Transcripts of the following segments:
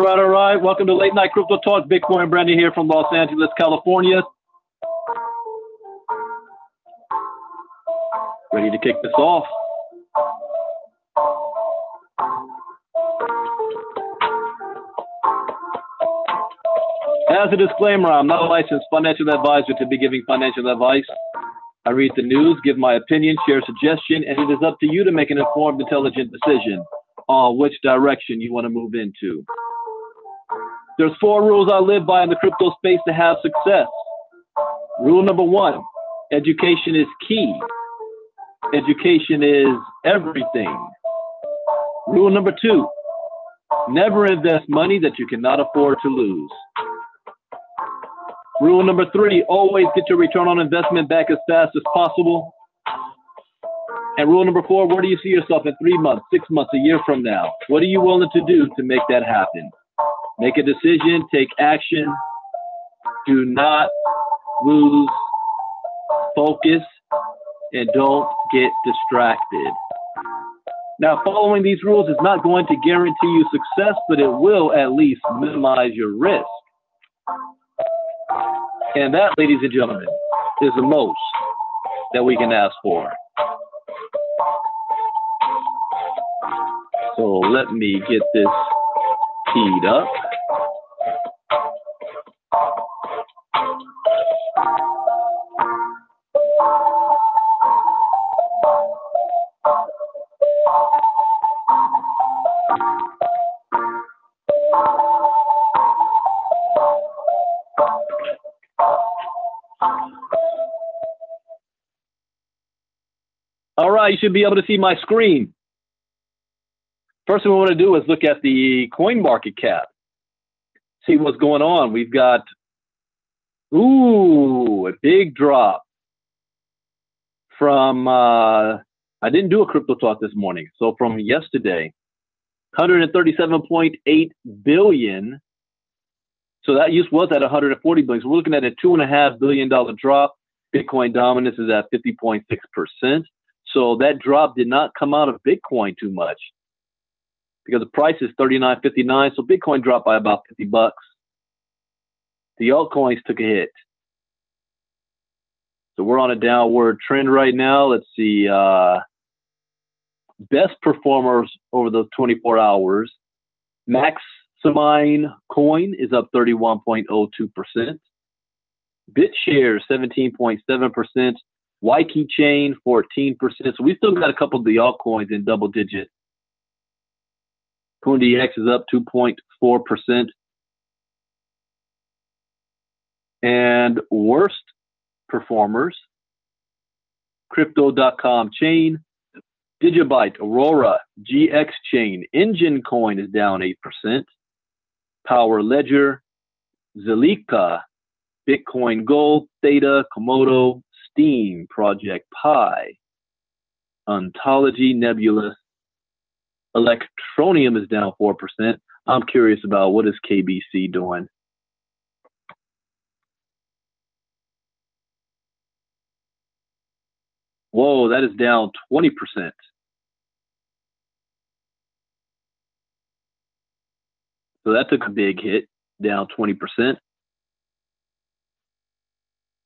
All right. Welcome to Late Night Crypto Talk. Bitcoin Brandon here from Los Angeles, California. Ready to kick this off. As a disclaimer, I'm not a licensed financial advisor to be giving financial advice. I read the news, give my opinion, share a suggestion, and it is up to you to make an informed, intelligent decision on which direction you want to move into. There's 4 rules I live by in the crypto space to have success. Rule number 1, education is key. Education is everything. Rule number 2, never invest money that you cannot afford to lose. Rule number 3, always get your return on investment back as fast as possible. And rule number 4, where do you see yourself in 3 months, 6 months, a year from now? What are you willing to do to make that happen? Make a decision, take action. Do not lose focus and don't get distracted. Now, following these rules is not going to guarantee you success, but it will at least minimize your risk. And that, ladies and gentlemen, is the most that we can ask for. So let me get this teed up. All right, you should be able to see my screen. First thing we want to do is look at the coin market cap. See what's going on. We've got, a big drop from, I didn't do a crypto talk this morning. So from yesterday, 137.8 billion So that use was at 140 billion. So we're looking at a $2.5 billion drop. Bitcoin dominance is at 50.6%. So that drop did not come out of Bitcoin too much because the price is 39.59. So Bitcoin dropped by about $50. The altcoins took a hit. So we're on a downward trend right now. Let's see. Best performers over those 24 hours. Maximine coin is up 31.02%. BitShares 17.7%. Wiki Chain 14%. So we still got a couple of the altcoins in double digit. CoinDX is up 2.4%. And worst performers, Crypto.com Chain, Digibyte, Aurora, GX Chain, Engine Coin is down 8%. Power Ledger, Zilliqa, Bitcoin Gold, Theta, Komodo, Steam, Project Pi, Ontology, Nebulous, Electronium is down 4%. I'm curious about what is KBC doing. Whoa, that is down 20%. So that took a big hit, down 20%.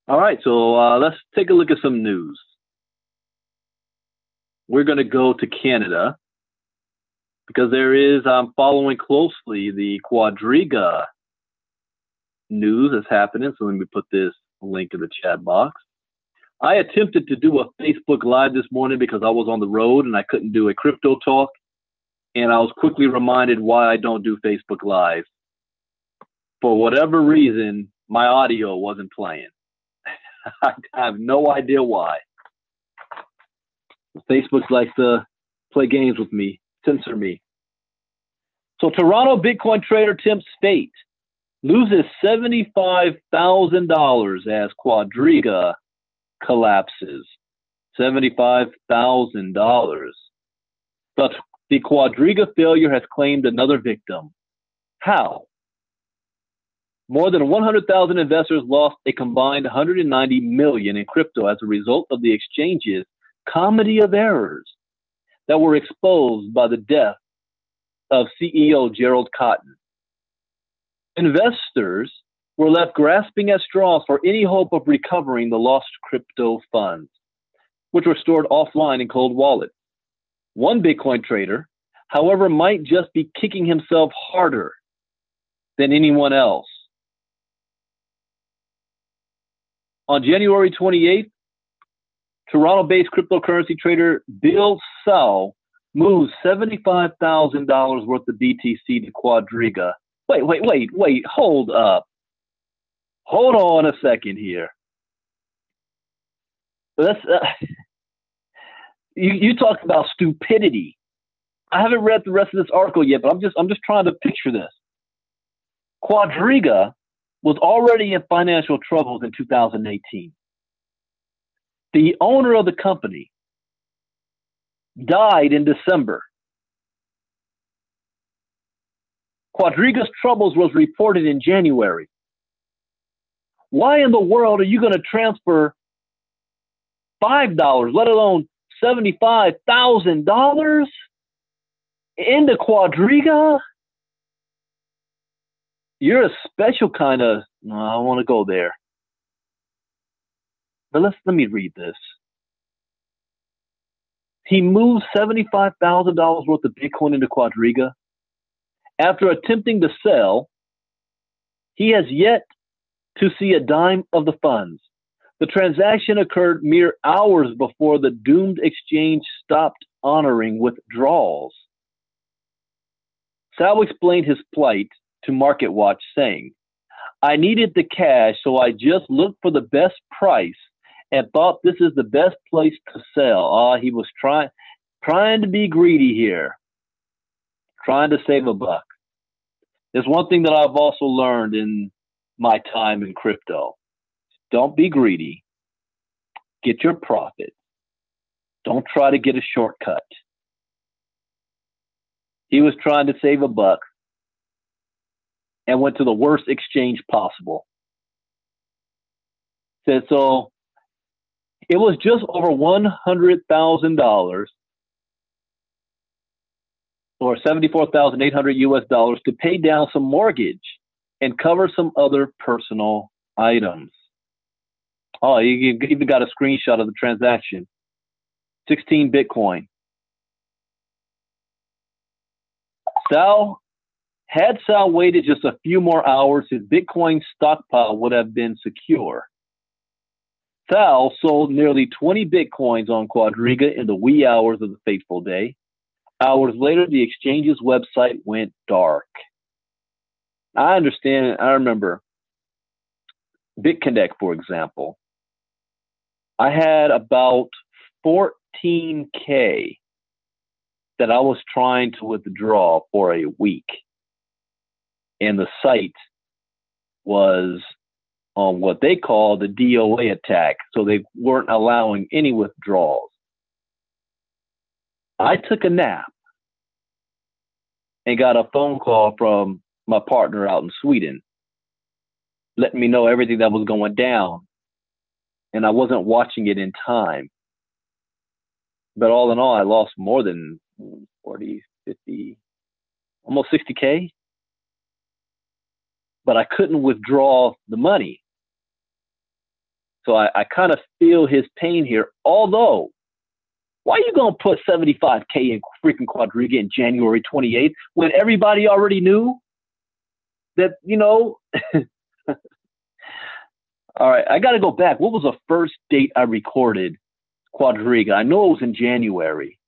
All right, so let's take a look at some news. We're going to go to Canada because I'm following closely the Quadriga news that's happening. So let me put this link in the chat box. I attempted to do a Facebook Live this morning because I was on the road and I couldn't do a crypto talk. And I was quickly reminded why I don't do Facebook Live. For whatever reason, my audio wasn't playing. I have no idea why. Facebook likes to play games with me, censor me. So Toronto Bitcoin trader tempts fate, loses $75,000 as Quadriga collapses. $75,000. But the Quadriga failure has claimed another victim. How? More than 100,000 investors lost a combined $190 million in crypto as a result of the exchange's comedy of errors that were exposed by the death of CEO Gerald Cotton. Investors were left grasping at straws for any hope of recovering the lost crypto funds, which were stored offline in cold wallets. One Bitcoin trader, however, might just be kicking himself harder than anyone else. On January 28th, Toronto-based cryptocurrency trader Bill Sau moves $75,000 worth of BTC to Quadriga. Wait, hold up. Hold on a second here. You talk about stupidity. I haven't read the rest of this article yet, but I'm just trying to picture this. Quadriga was already in financial troubles in 2018. The owner of the company died in December. Quadriga's troubles was reported in January. Why in the world are you going to transfer $5, let alone $75,000 into Quadriga? You're a special kind of, no, I don't want to go there. But let me read this. He moved $75,000 worth of Bitcoin into Quadriga. After attempting to sell, he has yet to see a dime of the funds. The transaction occurred mere hours before the doomed exchange stopped honoring withdrawals. Sal explained his plight to MarketWatch, saying, "I needed the cash, so I just looked for the best price and thought this is the best place to sell." He was trying to be greedy here, trying to save a buck. There's one thing that I've also learned in my time in crypto. Don't be greedy. Get your profit. Don't try to get a shortcut. He was trying to save a buck. and went to the worst exchange possible. Said so it was just over $100,000 or 74,800 US dollars to pay down some mortgage and cover some other personal items. Oh, you even got a screenshot of the transaction. 16 Bitcoin. Had Sal waited just a few more hours, his Bitcoin stockpile would have been secure. Sal sold nearly 20 Bitcoins on Quadriga in the wee hours of the fateful day. Hours later, the exchange's website went dark. I understand. I remember BitConnect, for example. I had about 14K that I was trying to withdraw for a week. And the site was on what they call the DOA attack. So they weren't allowing any withdrawals. I took a nap and got a phone call from my partner out in Sweden, letting me know everything that was going down. And I wasn't watching it in time. But all in all, I lost more than 40, 50, almost 60K. But I couldn't withdraw the money. So I kind of feel his pain here. Although, why are you going to put 75K in freaking Quadriga in January 28th when everybody already knew that, you know? All right, I got to go back. What was the first date I recorded Quadriga? I know it was in January,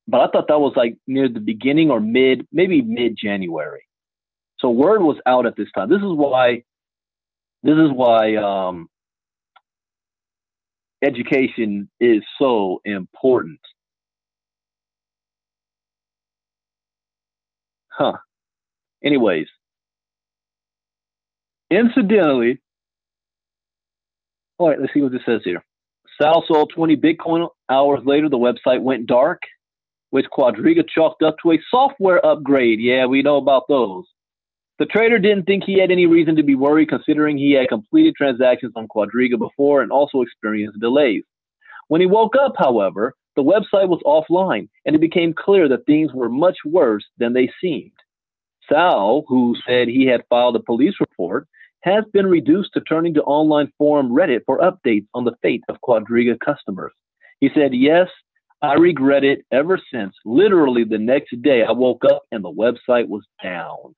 but I thought that was like near the beginning or maybe mid-January. So word was out at this time. This is why education is so important. Anyways, incidentally, all right, let's see what this says here. Sal sold 20 Bitcoin. Hours later, the website went dark, which Quadriga chalked up to a software upgrade. Yeah, we know about those. The trader didn't think he had any reason to be worried, considering he had completed transactions on Quadriga before and also experienced delays. When he woke up, however, the website was offline, and it became clear that things were much worse than they seemed. Sal, who said he had filed a police report, has been reduced to turning to online forum Reddit for updates on the fate of Quadriga customers. He said, "Yes, I regret it ever since. Literally the next day, I woke up and the website was down.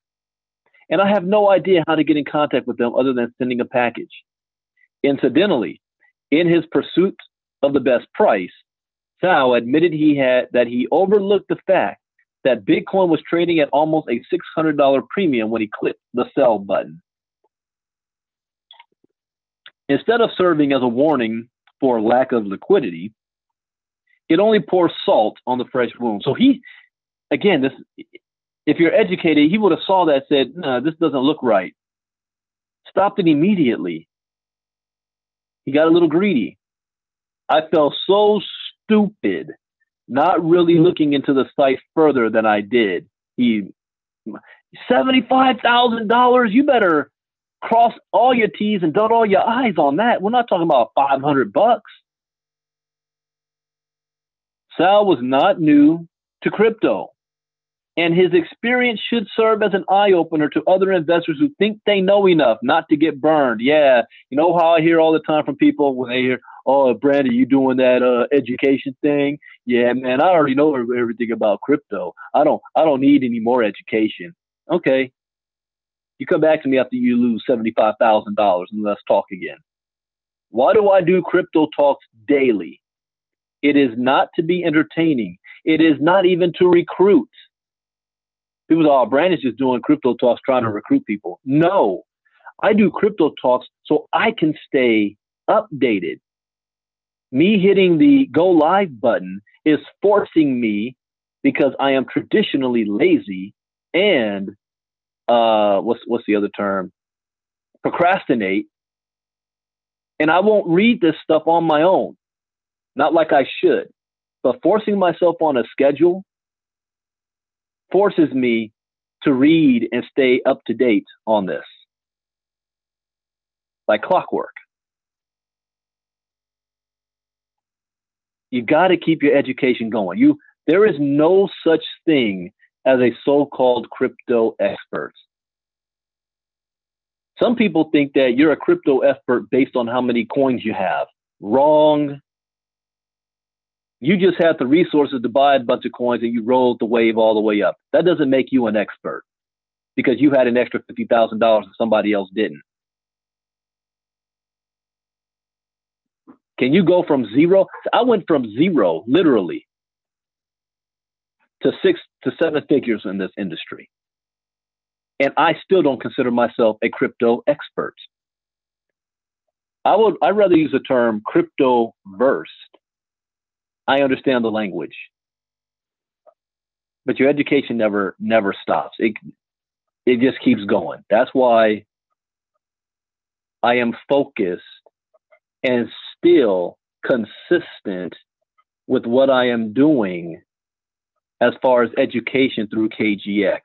And I have no idea how to get in contact with them other than sending a package." Incidentally, in his pursuit of the best price, Sal admitted that he overlooked the fact that Bitcoin was trading at almost a $600 premium when he clicked the sell button. Instead of serving as a warning for lack of liquidity, it only pours salt on the fresh wound. So if you're educated, he would have saw that and said, "No, this doesn't look right." Stopped it immediately. He got a little greedy. I felt so stupid, not really looking into the site further than I did. $75,000, you better cross all your T's and dot all your I's on that. We're not talking about $500. Sal was not new to crypto, and his experience should serve as an eye-opener to other investors who think they know enough not to get burned. Yeah, you know how I hear all the time from people when they hear, "Oh, Brandon, you doing that education thing?" Yeah, man, I already know everything about crypto. I don't need any more education. Okay. You come back to me after you lose $75,000 and let's talk again. Why do I do crypto talks daily? It is not to be entertaining. It is not even to recruit. People say, "Oh, Brandon's just doing crypto talks trying to recruit people." No, I do crypto talks so I can stay updated. Me hitting the go live button is forcing me, because I am traditionally lazy and what's the other term? Procrastinate. And I won't read this stuff on my own, not like I should. But forcing myself on a schedule forces me to read and stay up to date on this, like clockwork. You got to keep your education going. There is no such thing as a so-called crypto expert. Some people think that you're a crypto expert based on how many coins you have. Wrong. You just have the resources to buy a bunch of coins and you rolled the wave all the way up. That doesn't make you an expert because you had an extra $50,000 and somebody else didn't. Can you go from zero? I went from zero, literally, to 6 to 7 figures in this industry. And I still don't consider myself a crypto expert. I'd rather use the term crypto versed. I understand the language. But your education never stops. It just keeps going. That's why I am focused and still consistent with what I am doing as far as education through KGX,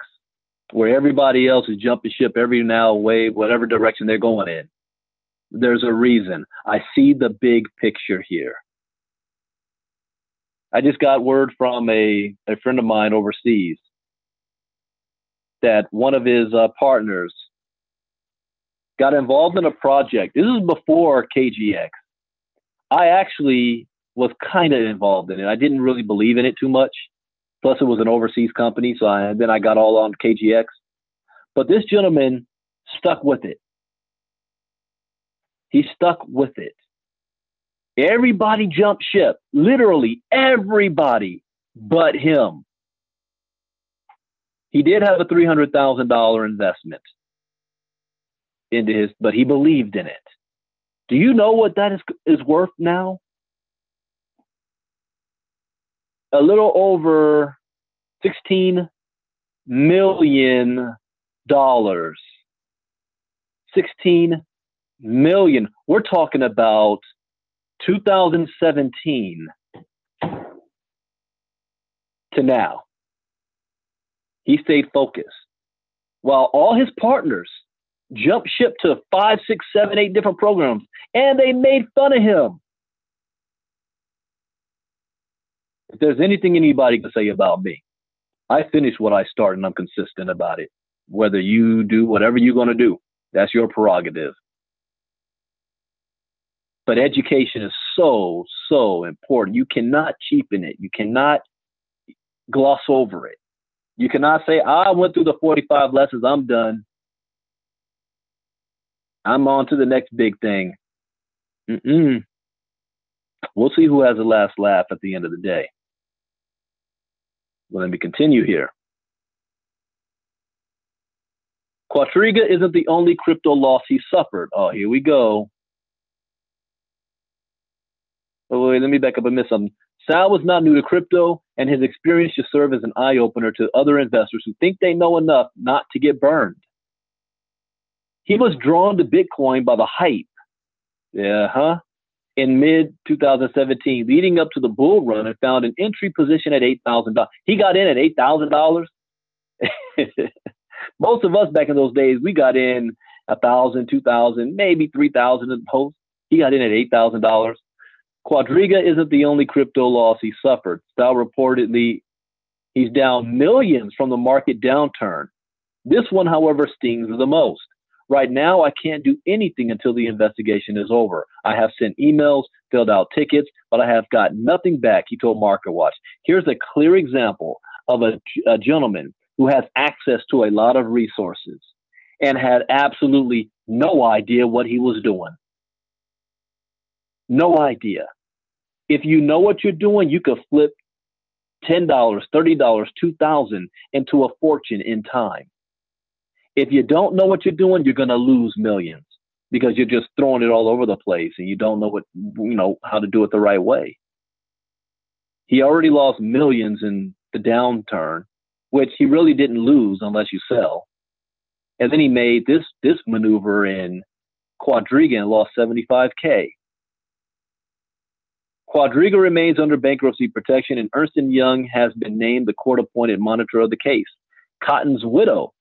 where everybody else is jumping ship every now wave, whatever direction they're going in. There's a reason. I see the big picture here. I just got word from a friend of mine overseas that one of his partners got involved in a project. This is before KGX. I actually was kind of involved in it. I didn't really believe in it too much. Plus, it was an overseas company, so then I got all on KGX. But this gentleman stuck with it. He stuck with it. Everybody jumped ship, literally everybody but him. He did have a $300,000 investment into his, but he believed in it. Do you know what that is worth now? A little over $16 million. 16 million. We're talking about 2017 to now. He stayed focused while all his partners jumped ship to 5, 6, 7, 8 different programs, and they made fun of him. If there's anything anybody can say about me, I finish what I start and I'm consistent about it. Whether you do whatever you're going to do, that's your prerogative. But education is so, so important. You cannot cheapen it. You cannot gloss over it. You cannot say, I went through the 45 lessons, I'm done. I'm on to the next big thing. We'll see who has the last laugh at the end of the day. Well, let me continue here. Quadriga isn't the only crypto loss he suffered. Oh, here we go. Oh, wait, let me back up and miss something. Sal was not new to crypto, and his experience should serve as an eye-opener to other investors who think they know enough not to get burned. He was drawn to Bitcoin by the hype. In mid-2017, leading up to the bull run, and found an entry position at $8,000. He got in at $8,000. Most of us back in those days, we got in $1,000, $2,000, maybe $3,000 in post. He got in at $8,000. Quadriga isn't the only crypto loss he suffered. Sal reportedly, he's down millions from the market downturn. This one, however, stings the most. Right now, I can't do anything until the investigation is over. I have sent emails, filled out tickets, but I have got nothing back, he told MarketWatch. Here's a clear example of a gentleman who has access to a lot of resources and had absolutely no idea what he was doing. No idea. If you know what you're doing, you could flip $10, $30, $2,000 into a fortune in time. If you don't know what you're doing, you're going to lose millions because you're just throwing it all over the place and you don't know how to do it the right way. He already lost millions in the downturn, which he really didn't lose unless you sell. And then he made this maneuver in Quadriga and lost $75K. Quadriga remains under bankruptcy protection, and Ernst & Young has been named the court-appointed monitor of the case. Cotton's widow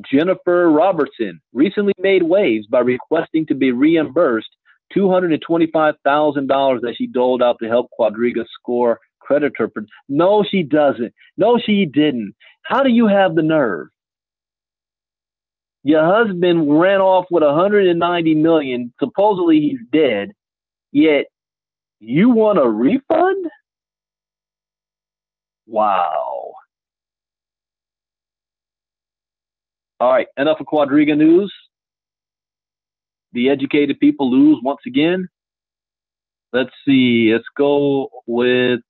Jennifer Robertson recently made waves by requesting to be reimbursed $225,000 that she doled out to help Quadriga score creditor. No, she doesn't. No, she didn't. How do you have the nerve? Your husband ran off with $190 million. Supposedly he's dead. Yet you want a refund? Wow. All right, enough of Quadriga news. The educated people lose once again. Let's see. Let's go with.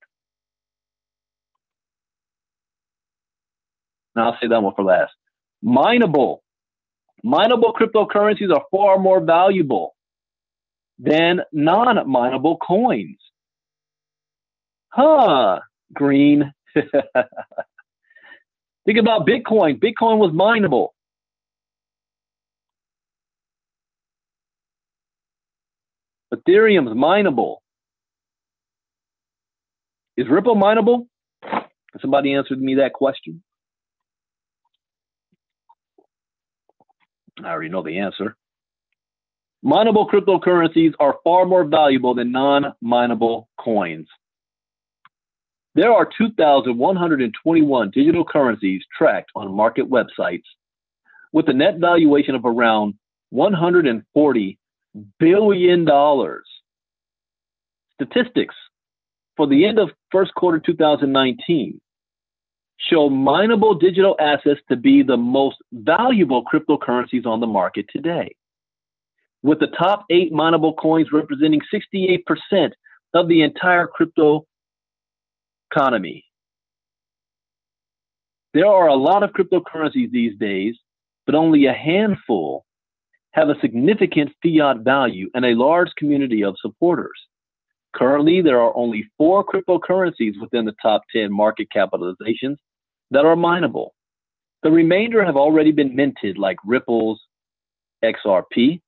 No, I'll say that one for last. Mineable. Mineable cryptocurrencies are far more valuable than non-mineable coins. Huh, Green. Think about Bitcoin. Bitcoin was mineable. Ethereum's mineable. Is Ripple mineable? Somebody answered me that question. I already know the answer. Mineable cryptocurrencies are far more valuable than non-mineable coins. There are 2,121 digital currencies tracked on market websites with a net valuation of around $140 billion. Statistics for the end of first quarter 2019 show mineable digital assets to be the most valuable cryptocurrencies on the market today, with the top 8 mineable coins representing 68% of the entire crypto economy. There are a lot of cryptocurrencies these days, but only a handful have a significant fiat value and a large community of supporters. Currently, there are only 4 cryptocurrencies within the top 10 market capitalizations that are mineable. The remainder have already been minted, like Ripple's XRP,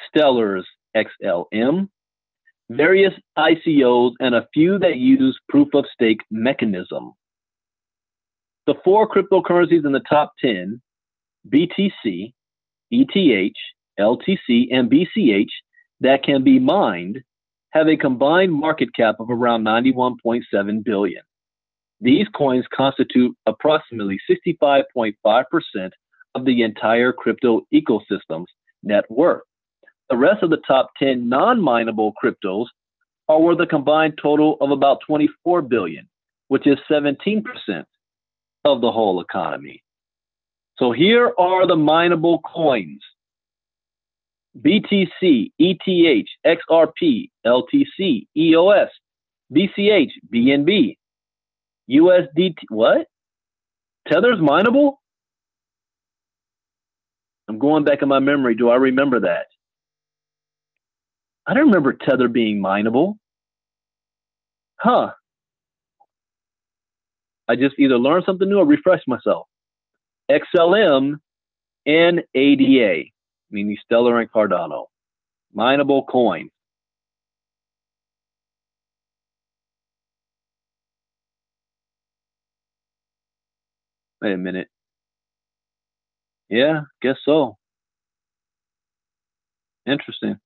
Stellar's XLM, various ICOs, and a few that use proof of stake mechanism. The 4 cryptocurrencies in the top 10, BTC, ETH, LTC, and BCH, that can be mined, have a combined market cap of around $91.7 billion. These coins constitute approximately 65.5% of the entire crypto ecosystem's net worth. The rest of the top 10 non-mineable cryptos are worth a combined total of about $24 billion, which is 17% of the whole economy. So here are the mineable coins: BTC, ETH, XRP, LTC, EOS, BCH, BNB, USDT. What? Tether's mineable? I'm going back in my memory. Do I remember that? I don't remember Tether being mineable. Huh. I just either learned something new or refreshed myself. XLM and ADA, meaning Stellar and Cardano. Mineable coin. Wait a minute. Yeah, guess so. Interesting.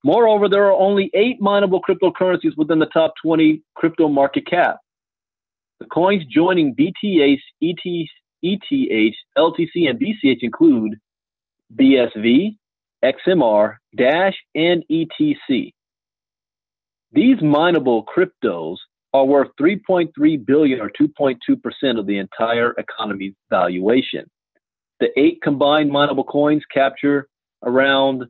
Moreover, there are only 8 mineable cryptocurrencies within the top 20 crypto market cap. The coins joining BTH, ETH, LTC, and BCH include BSV, XMR, Dash, and ETC. These mineable cryptos are worth $3.3 billion or 2.2% of the entire economy's valuation. The 8 combined mineable coins capture around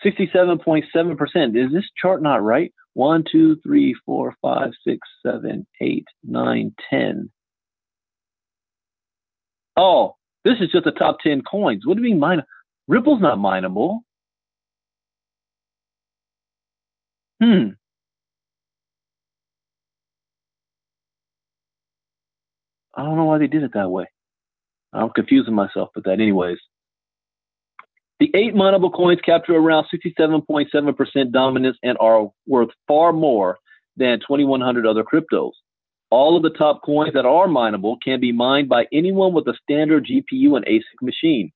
67.7%. Is this chart not right? 1, 2, 3, 4, 5, 6, 7, 8, 9, 10. Oh, this is just the top 10 coins. What do you mean mine? Ripple's not mineable. I don't know why they did it that way. I'm confusing myself with that. Anyways, the 8 mineable coins capture around 67.7% dominance and are worth far more than 2,100 other cryptos. All of the top coins that are mineable can be mined by anyone with a standard GPU and ASIC machine.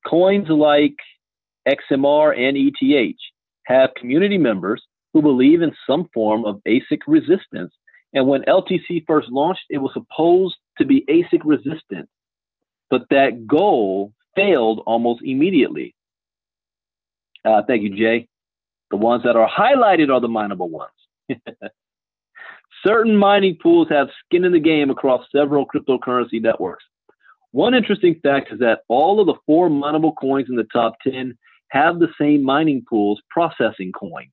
Coins like XMR and ETH have community members who believe in some form of ASIC resistance. And when LTC first launched, it was supposed to be ASIC resistant, but that goal failed almost immediately. Thank you, Jay. The ones that are highlighted are the mineable ones. Certain mining pools have skin in the game across several cryptocurrency networks. One interesting fact is that all of the 4 mineable coins in the top 10 have the same mining pools processing coins.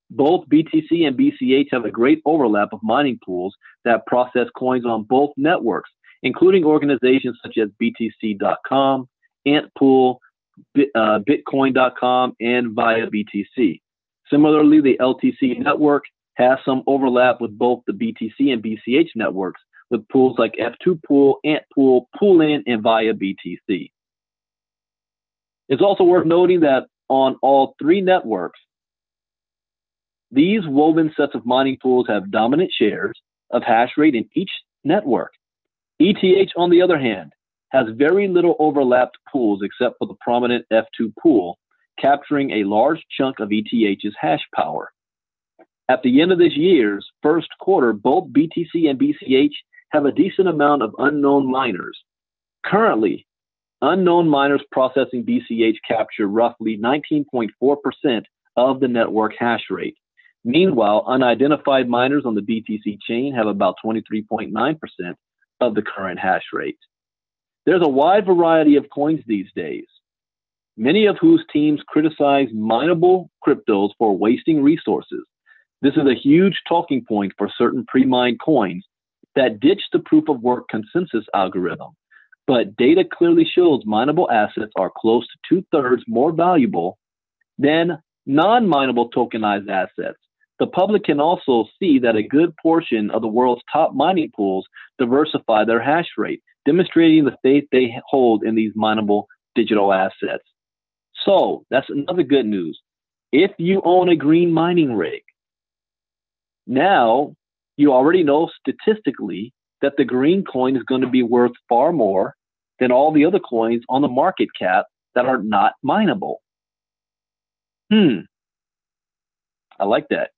Both BTC and BCH have a great overlap of mining pools that process coins on both networks, including organizations such as BTC.com, Antpool, Bitcoin.com, and via BTC. Similarly, the LTC network has some overlap with both the BTC and BCH networks, with pools like F2 Pool, Antpool, Poolin, and via BTC. It's also worth noting that on all 3 networks, these woven sets of mining pools have dominant shares of hash rate in each network. ETH, on the other hand, has very little overlapped pools except for the prominent F2 pool, capturing a large chunk of ETH's hash power. At the end of this year's first quarter, both BTC and BCH have a decent amount of unknown miners. Currently, unknown miners processing BCH capture roughly 19.4% of the network hash rate. Meanwhile, unidentified miners on the BTC chain have about 23.9% of the current hash rate. There's a wide variety of coins these days, many of whose teams criticize mineable cryptos for wasting resources. This is a huge talking point for certain pre-mined coins that ditch the proof of work consensus algorithm. But data clearly shows mineable assets are close to 2/3 more valuable than non-mineable tokenized assets. The public can also see that a good portion of the world's top mining pools diversify their hash rate, demonstrating the faith they hold in these mineable digital assets. So that's another good news. If you own a green mining rig, now you already know statistically that the green coin is going to be worth far more than all the other coins on the market cap that are not mineable. I like that.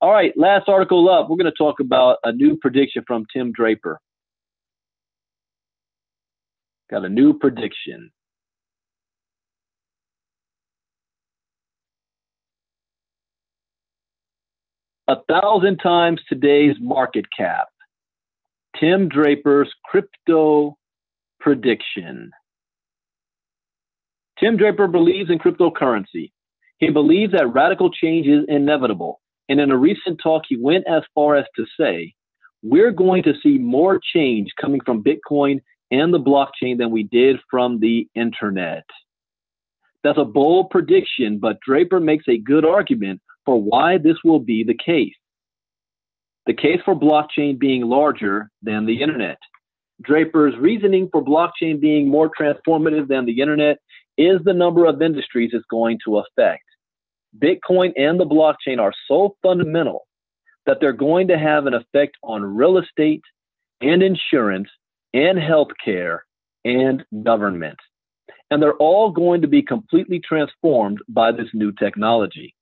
All right, last article up. We're going to talk about a new prediction from Tim Draper. Got a new prediction. $1,000 times today's market cap. Tim Draper's crypto prediction. Tim Draper believes in cryptocurrency. He believes that radical change is inevitable. And in a recent talk, he went as far as to say, we're going to see more change coming from Bitcoin and the blockchain than we did from the internet. That's a bold prediction, but Draper makes a good argument for why this will be the case. The case for blockchain being larger than the internet. Draper's reasoning for blockchain being more transformative than the internet is the number of industries it's going to affect. Bitcoin and the blockchain are so fundamental that they're going to have an effect on real estate and insurance and healthcare and government. And they're all going to be completely transformed by this new technology.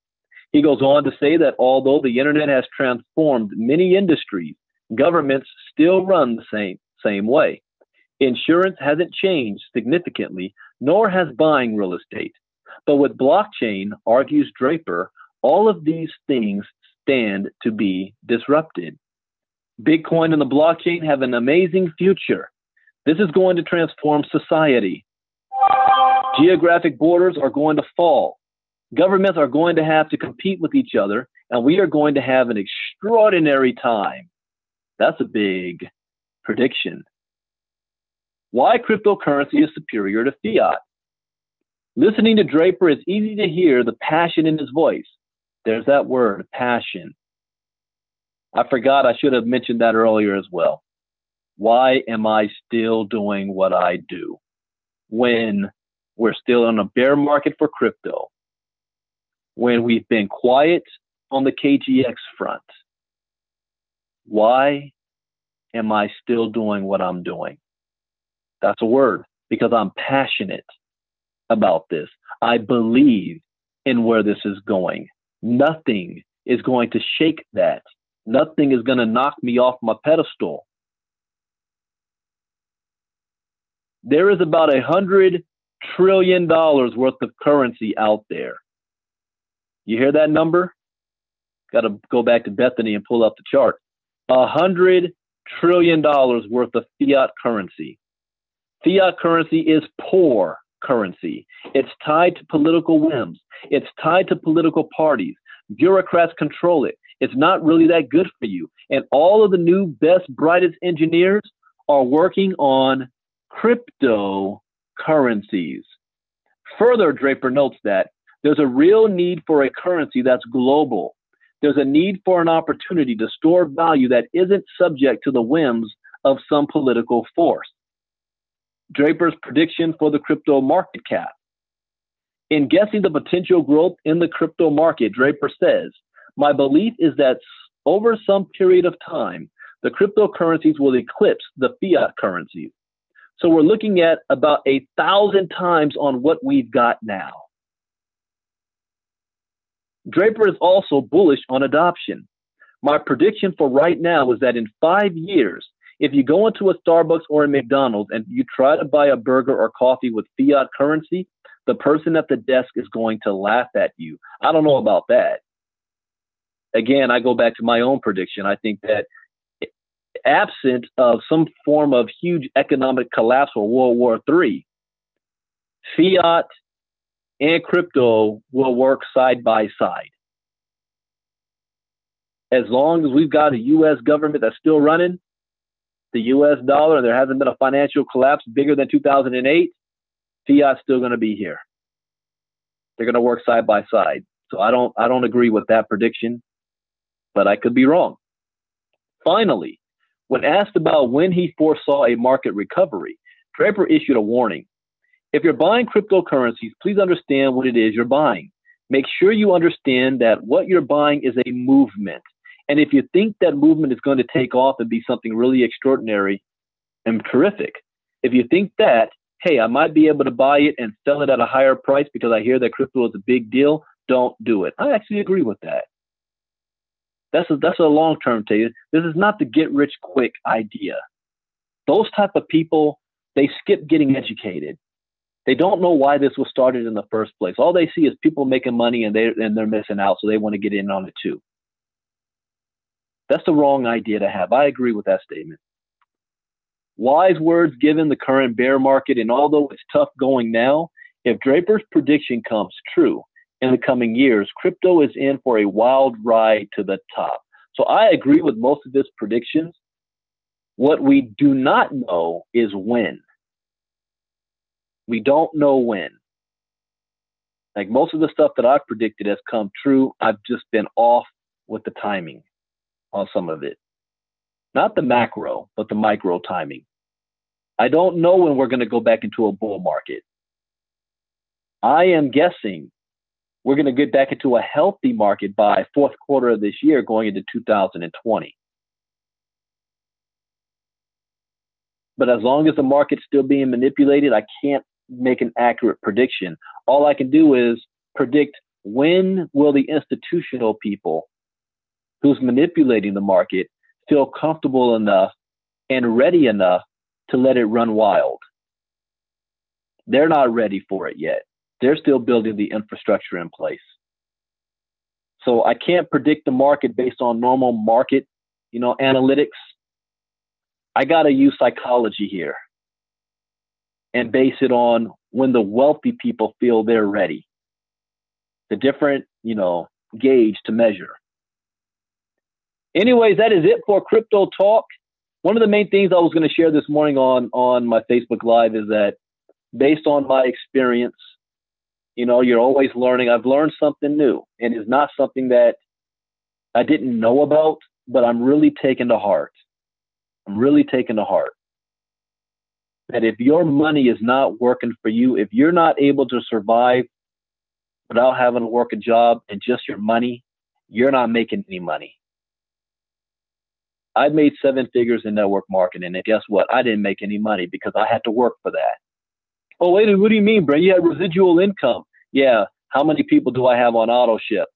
He goes on to say that although the internet has transformed many industries, governments still run the same way. Insurance hasn't changed significantly, nor has buying real estate. But with blockchain, argues Draper, all of these things stand to be disrupted. Bitcoin and the blockchain have an amazing future. This is going to transform society. Geographic borders are going to fall. Governments are going to have to compete with each other, and we are going to have an extraordinary time. That's a big prediction. Why cryptocurrency is superior to fiat. Listening to Draper, it's easy to hear the passion in his voice. There's that word, passion. I forgot I should have mentioned that earlier as well. Why am I still doing what I do when we're still in a bear market for crypto? When we've been quiet on the KGX front? Why am I still doing what I'm doing? That's a word, because I'm passionate about this. I believe in where this is going. Nothing is going to shake that. Nothing is going to knock me off my pedestal. There is about $100 trillion worth of currency out there. You hear that number? Got to go back to Bethany and pull up the chart. $100 trillion worth of fiat currency. Fiat currency is poor currency. It's tied to political whims. It's tied to political parties. Bureaucrats control it. It's not really that good for you. And all of the new, best, brightest engineers are working on cryptocurrencies. Further, Draper notes that there's a real need for a currency that's global. There's a need for an opportunity to store value that isn't subject to the whims of some political force. Draper's prediction for the crypto market cap. In guessing the potential growth in the crypto market, Draper says, my belief is that over some period of time, the cryptocurrencies will eclipse the fiat currencies. So we're looking at about 1,000 times on what we've got now. Draper is also bullish on adoption. My prediction for right now is that in 5 years, if you go into a Starbucks or a McDonald's and you try to buy a burger or coffee with fiat currency, the person at the desk is going to laugh at you. I don't know about that. Again, I go back to my own prediction. I think that absent of some form of huge economic collapse or World War III, fiat and crypto will work side by side. As long as we've got a U.S. government that's still running, the U.S. dollar, and there hasn't been a financial collapse bigger than 2008, fiat's still going to be here. They're going to work side by side. So I don't agree with that prediction, but I could be wrong. Finally, when asked about when he foresaw a market recovery, Draper issued a warning. If you're buying cryptocurrencies, please understand what it is you're buying. Make sure you understand that what you're buying is a movement. And if you think that movement is going to take off and be something really extraordinary and terrific, if you think that, hey, I might be able to buy it and sell it at a higher price because I hear that crypto is a big deal, don't do it. I actually agree with that. That's a long-term take. This is not the get-rich-quick idea. Those type of people, they skip getting educated. They don't know why this was started in the first place. All they see is people making money and they're missing out, so they want to get in on it too. That's the wrong idea to have. I agree with that statement. Wise words given the current bear market, and although it's tough going now, if Draper's prediction comes true in the coming years, crypto is in for a wild ride to the top. So I agree with most of his predictions. What we do not know is when. We don't know when. Like most of the stuff that I've predicted has come true. I've just been off with the timing on some of it. Not the macro, but the micro timing. I don't know when we're going to go back into a bull market. I am guessing we're going to get back into a healthy market by fourth quarter of this year going into 2020. But as long as the market's still being manipulated, I can't make an accurate prediction. All I can do is predict when will the institutional people who's manipulating the market feel comfortable enough and ready enough to let it run wild. They're not ready for it yet. They're still building the infrastructure in place. So I can't predict the market based on normal market, analytics. I got to use psychology here and base it on when the wealthy people feel they're ready. The different, gauge to measure. Anyways, that is it for Crypto Talk. One of the main things I was going to share this morning on my Facebook Live is that based on my experience, you're always learning. I've learned something new, and it's not something that I didn't know about, but I'm really taking to heart. That if your money is not working for you, if you're not able to survive without having to work a job and just your money, you're not making any money. I made 7 figures in network marketing, and guess what? I didn't make any money because I had to work for that. Oh, wait, what do you mean, Brandon? You had residual income. Yeah. How many people do I have on auto ship?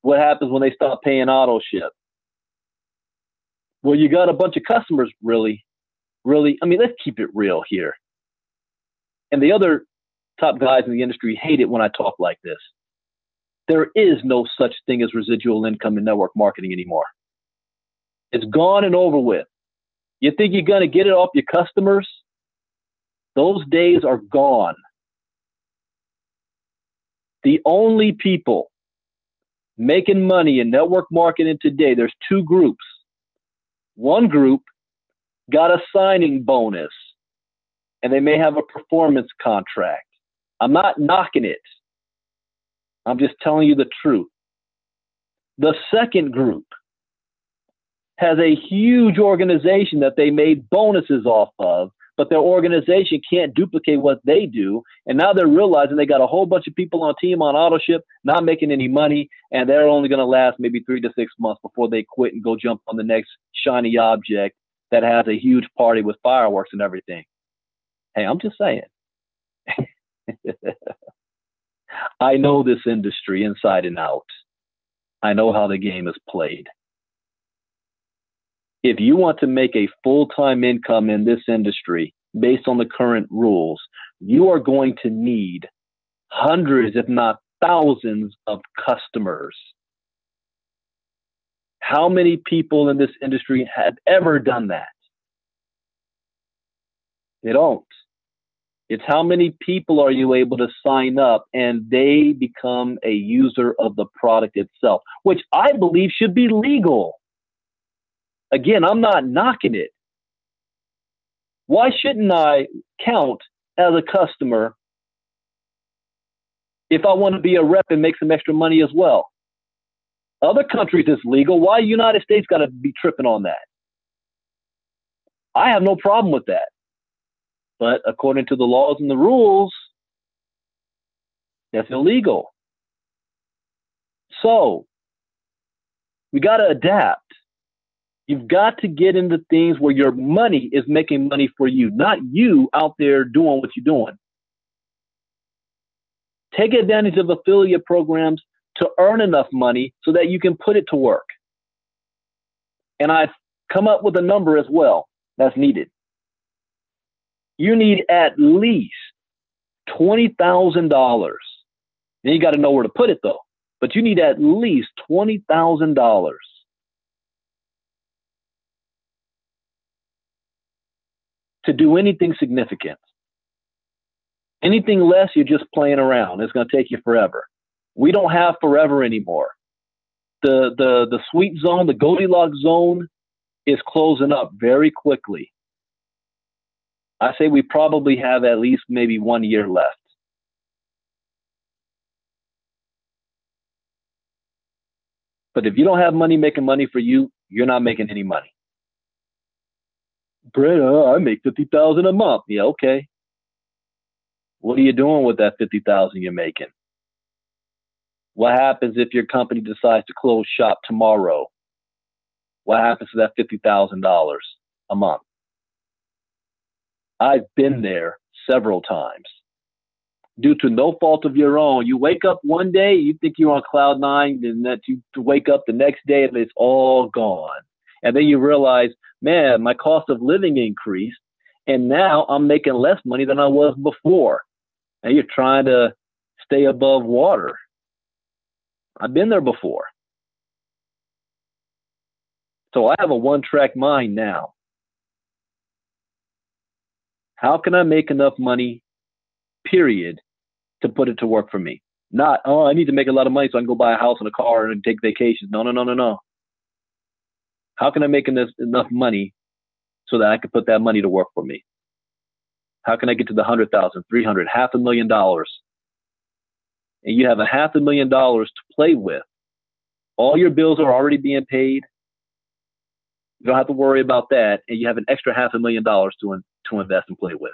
What happens when they stop paying auto ship? Well, you got a bunch of customers, really. I mean, let's keep it real here. And the other top guys in the industry hate it when I talk like this. There is no such thing as residual income in network marketing anymore. It's gone and over with. You think you're going to get it off your customers? Those days are gone. The only people making money in network marketing today, there's 2 groups. One group got a signing bonus, and they may have a performance contract. I'm not knocking it. I'm just telling you the truth. The second group has a huge organization that they made bonuses off of, but their organization can't duplicate what they do. And now they're realizing they got a whole bunch of people on team on auto ship, not making any money, and they're only going to last maybe 3 to 6 months before they quit and go jump on the next shiny object that has a huge party with fireworks and everything. Hey, I'm just saying. I know this industry inside and out. I know how the game is played. If you want to make a full-time income in this industry based on the current rules, you are going to need hundreds, if not thousands, of customers. How many people in this industry have ever done that? They don't. It's how many people are you able to sign up and they become a user of the product itself, which I believe should be legal. Again, I'm not knocking it. Why shouldn't I count as a customer if I want to be a rep and make some extra money as well? Other countries it's legal. Why the United States got to be tripping on that? I have no problem with that. But according to the laws and the rules, that's illegal. So we got to adapt. You've got to get into things where your money is making money for you, not you out there doing what you're doing. Take advantage of affiliate programs to earn enough money so that you can put it to work. And I've come up with a number as well that's needed. You need at least $20,000. Then you got to know where to put it though. But you need at least $20,000 to do anything significant. Anything less, you're just playing around. It's going to take you forever. We don't have forever anymore. The sweet zone, the Goldilocks zone is closing up very quickly. I say we probably have at least maybe 1 year left. But if you don't have money making money for you, you're not making any money. Brett, I make $50,000 a month. Yeah, okay. What are you doing with that $50,000 you're making? What happens if your company decides to close shop tomorrow? What happens to that $50,000 a month? I've been there several times. Due to no fault of your own, you wake up one day, you think you're on cloud 9, and that you wake up the next day and it's all gone. And then you realize, man, my cost of living increased, and now I'm making less money than I was before. And you're trying to stay above water. I've been there before. So I have a one-track mind now. How can I make enough money, period, to put it to work for me? Not, oh, I need to make a lot of money so I can go buy a house and a car and take vacations. No. How can I make enough money so that I can put that money to work for me? How can I get to the 100,000, 300, $500,000? And you have $500,000 to play with. All your bills are already being paid. You don't have to worry about that, and you have an extra $500,000 to invest and play with.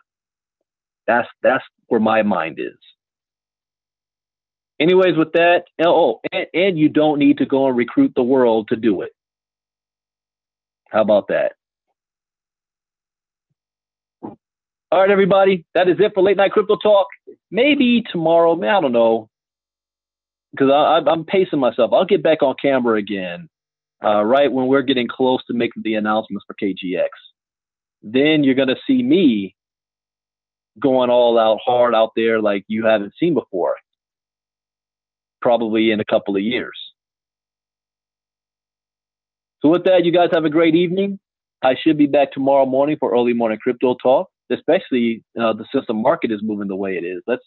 That's where my mind is. Anyways, with that, and you don't need to go and recruit the world to do it. How about that? All right, everybody. That is it for Late Night Crypto Talk. Maybe tomorrow, I don't know, because I'm pacing myself. I'll get back on camera again right when we're getting close to making the announcements for KGX. Then you're going to see me going all out hard out there like you haven't seen before, probably in a couple of years. So with that, you guys have a great evening. I should be back tomorrow morning for early morning crypto talk, especially since the market is moving the way it is. Let's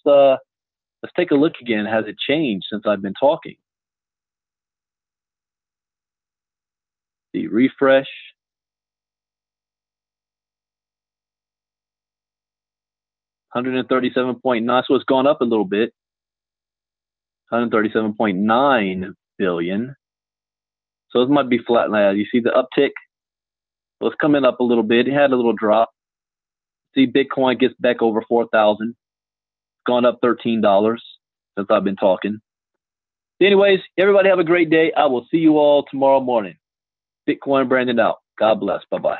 take a look again. Has it changed since I've been talking? The refresh. $137.9, so it's gone up a little bit. 137.9 billion. So it might be flat now. You see the uptick? So it's coming up a little bit. It had a little drop. See, Bitcoin gets back over 4,000. It's gone up $13 since I've been talking. Anyways, everybody have a great day. I will see you all tomorrow morning. Bitcoin Brandon out. God bless. Bye-bye.